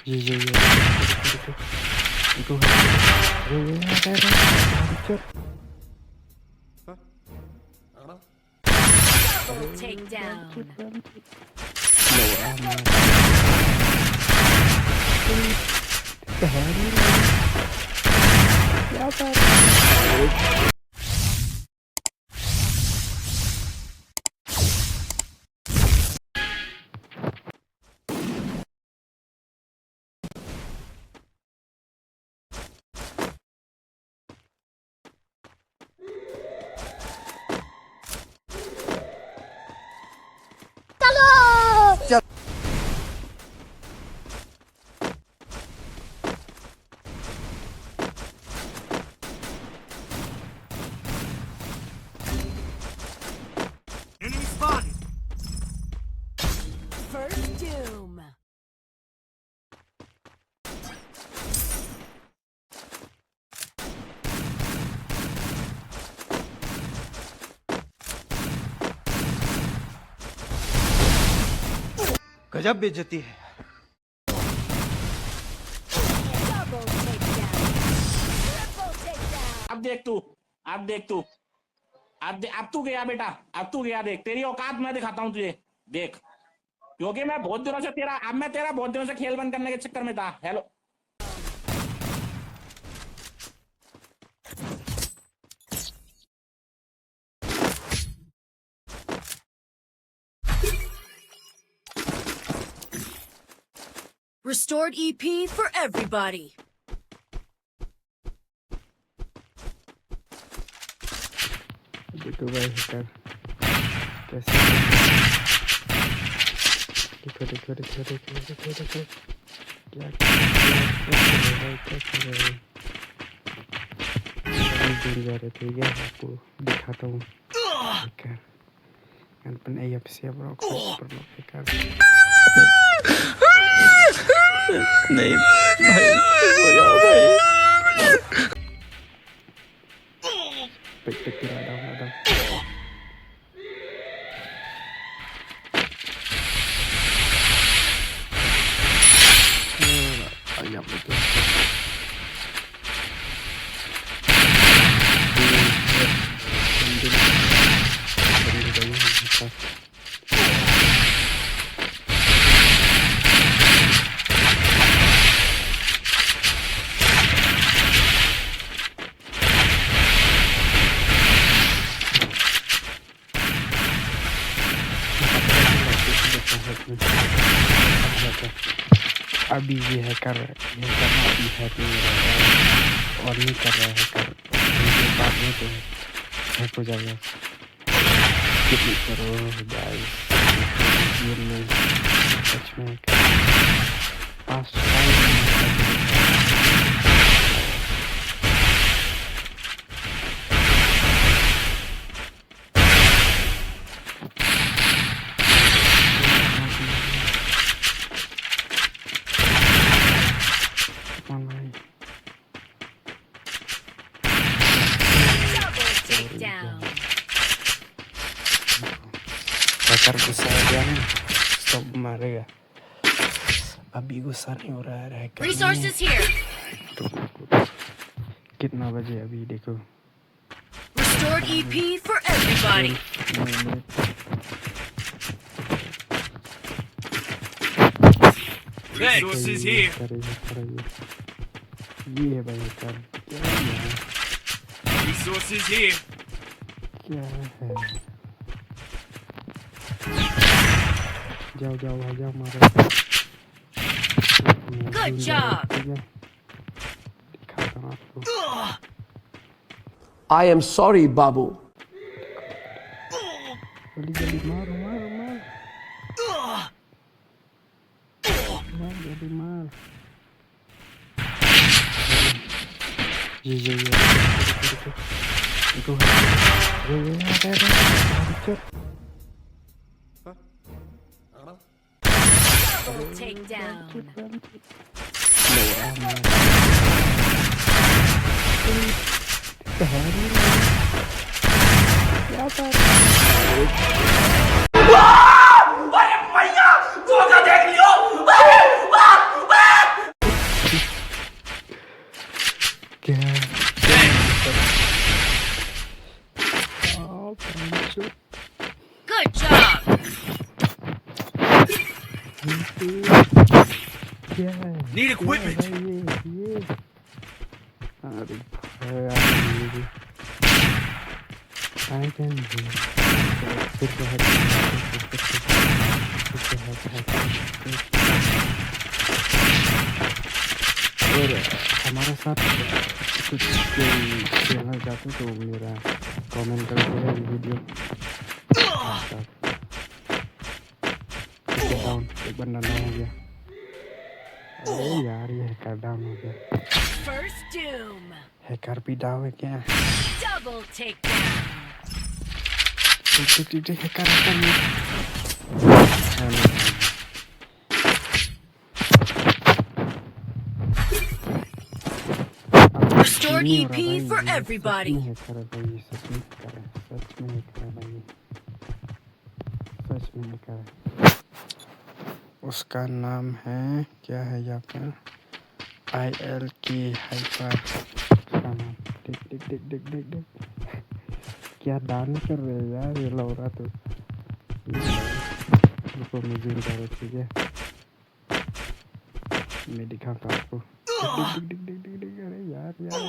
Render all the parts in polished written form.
ये देखो Double takedown. Enemy spotted. First doom. गजब बेइज्जती है। Double takedown. Triple takedown. अब देख तू अब तू गया बेटा, अब तू गया। देख तेरी औकात मैं दिखाता हूँ तुझे, देख। क्योंकि मैं बहुत दिनों से तेरा बहुत दिनों से खेल बंद करने के चक्कर में था। Hello Restored EP for everybody. देखो भाई हैकर कैसे देखो क्या कर रहे हैं। दूर जा रहे थे, ये आपको दिखाता हूँ हैकर अपन AFC ब्लॉक पर हैकर नहीं भाई, हो जाओ भाई। पिक आदा आया मुझे अभी ये है कर ये करना अभी है और नहीं कर रहा है कर बात नहीं तो है हो जाएगा। कितनी करो गाइस ये में सच में पास Down. कर गुस्सा आ गया ना सब मारेगा। अभी गुस्सा नहीं हो रहा है Resources here. कितना बजे अभी देखो। Restored EP for everybody. Resources here. ये भाई कर Resources here. क्या है जाओ आ जाओ मारो। Good job. दिखाता हूँ आपको। I am sorry, Babu. जल्दी मार जल्दी मार। ये देखो Double takedown. अरे भैया तू देख लियो। क्या है Need equipment. ये अरे I can do और हमारे साथ कुछ खेलना चाहते तो मेरा कमेंट करके वीडियो डाउन एक बंदा डाउन हो गया अरे यार ये हैकर डाउन हो गया First doom. हैकर भी डाउन है क्या Double takedown. Hacker Restored EP for everybody. उसका नाम है क्या है यहाँ पर IL की हाइपर उसका नाम देख देख देख देख देख देख क्या दान कर रहे हैं यार ये लौरा तो रुको मैं जूम कर रहा ठीक है मैं दिखाता हूँ आपको देख देख देख देख देख अरे यार यार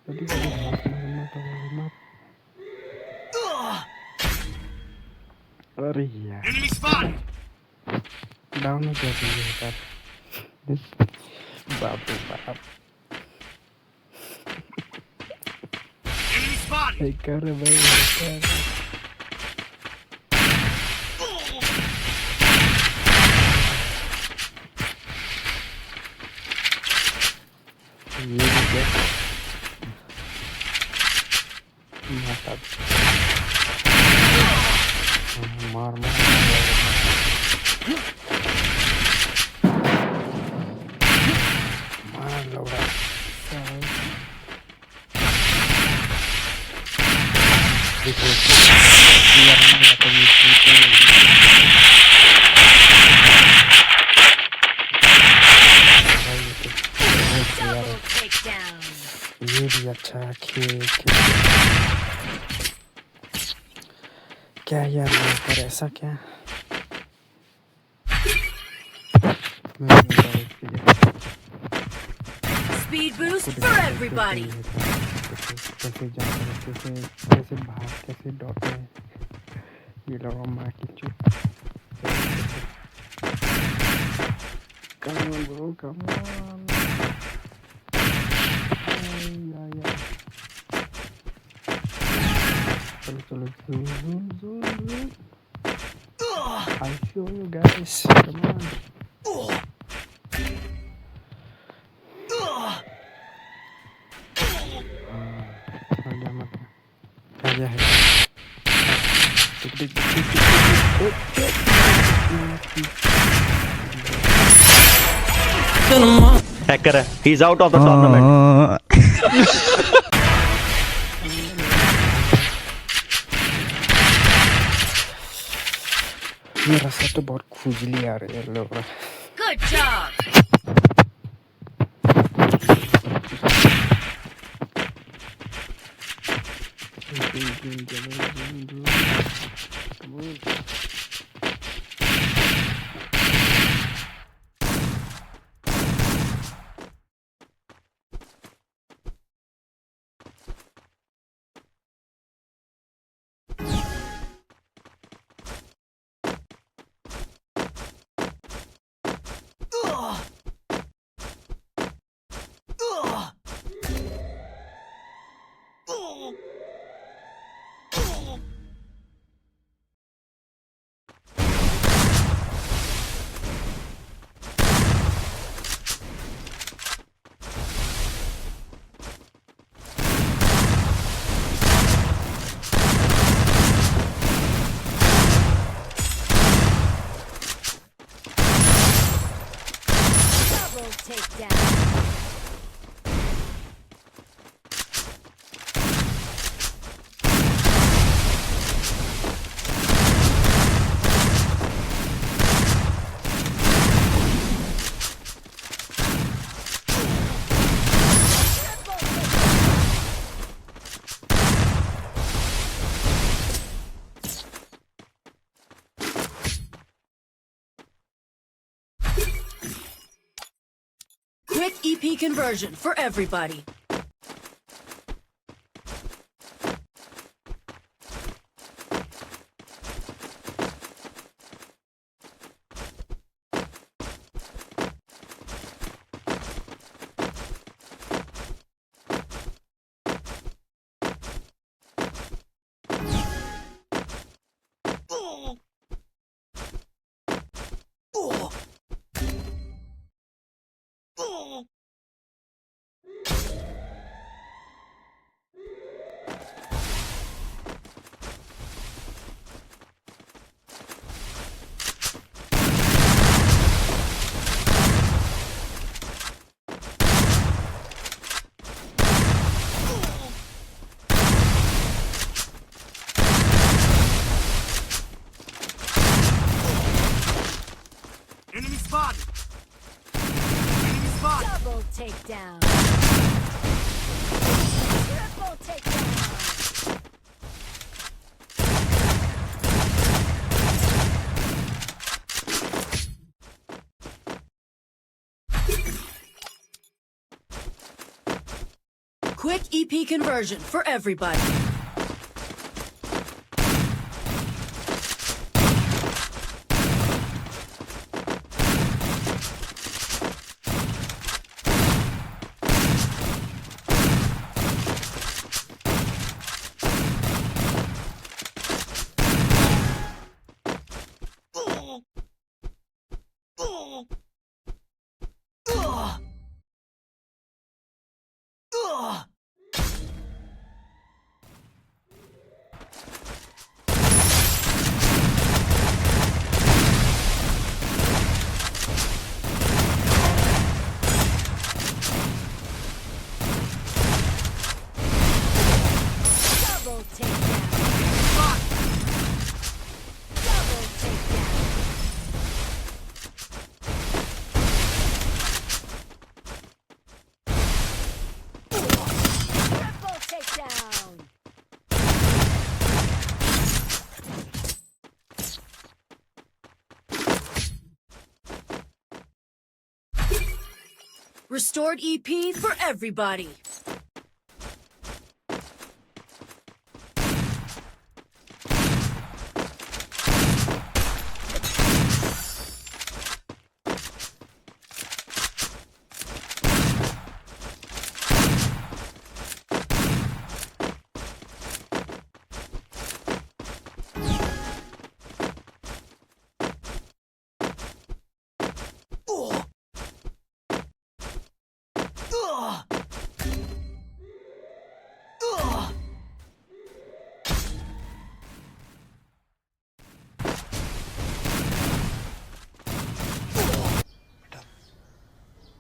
तभी कभी हाथ मारना तो मत अरे यार Enemy spotted. डाउन हो गया यार बाप रे बाप Enemy spotted. हैकर है भाई हैकर ये भी क्या माता मार मार मार लौड़ा देखो यार मैं तो ये Double takedown. ये भी अच्छा खेल क्या यार पर ऐसा क्या Speed boost for everybody. कैसे जा कैसे कैसे भाग कैसे दौड़ते हैं ये लोग मार की चुप come on bro come on चलो चलो zoom I'll show you guys come on क्या है Hacker, he's out of the tournament. मेरा सा तो बहुत खुजली आ रही है लोग Good job. Double takedown. Quick EP conversion for everybody. Enemy spotted. Enemy spotted. Double takedown. Triple takedown. Quick EP conversion for everybody. Double takedown. Double takedown. Triple takedown. Restored EP for everybody.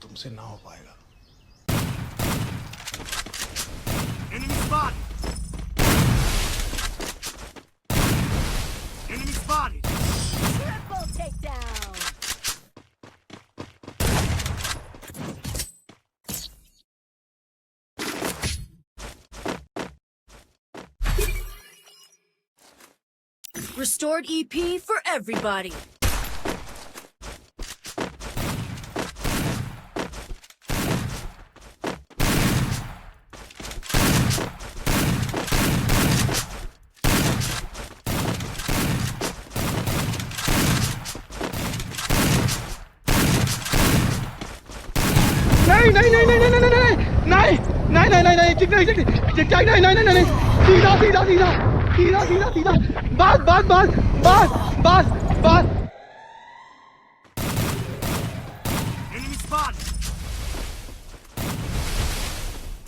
तुमसे ना हो पाएगा। Enemy spotted. Enemy spotted. Triple takedown. Restored EP for everybody. नहीं नहीं नहीं नहीं नहीं नहीं नहीं नहीं नहीं नहीं नहीं चिक नहीं चिक चिक नहीं नहीं नहीं नहीं सीधा सीधा सीधा सीधा सीधा सीधा बस बस बस बस बस बस Enemy spotted.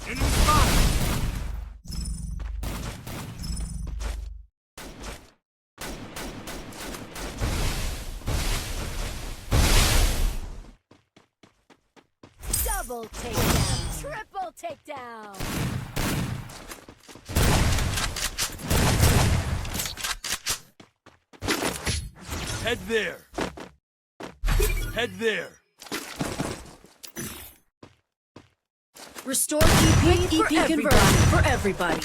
Enemy spotted. Double takedown. Triple takedown. Head there. Head there. Restored EP conversion for everybody.